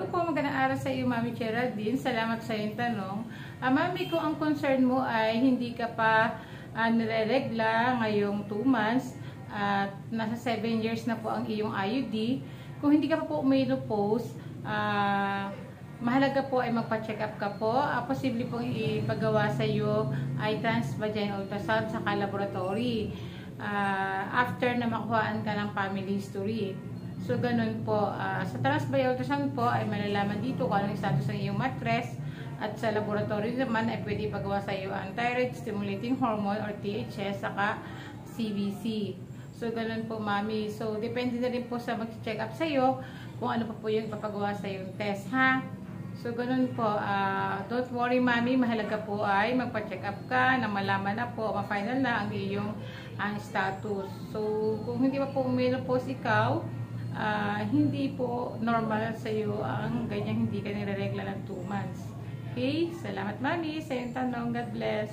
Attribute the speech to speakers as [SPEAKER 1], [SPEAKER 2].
[SPEAKER 1] Hello po, magandang araw sa iyo, Mami Geraldine. Salamat sa iyong tanong. Mami, kung ang concern mo ay hindi ka pa nireregla ngayong 2 months at nasa 7 years na po ang iyong IUD, kung hindi ka pa po menopause, mahalaga po ay magpa-check up ka po. Posible pong ipagawa sa iyo ay transvaginal ultrasound sa laboratory after na makuhaan ka ng family history. So, ganun po. Sa transvaginal ultrasound po ay malalaman dito kung anong status ng iyong mattress. At sa laboratory naman ay pwede ipagawa sa iyo ang thyroid stimulating hormone or THS saka CBC. So, ganun po, Mami. So, depende na rin po sa mag-check up sa iyo kung ano pa po yung ipapagawa sa iyong test, ha? So, ganun po. Don't worry, Mami. Mahalaga po ay magpa-check up ka na malaman na po, ma-final na ang iyong status. So, kung hindi pa po menopause ikaw, hindi po normal sa iyo ang ganyan hindi ka nireregla ng 2 months. Okay? Salamat, Mami, sa iyong tanong. God bless.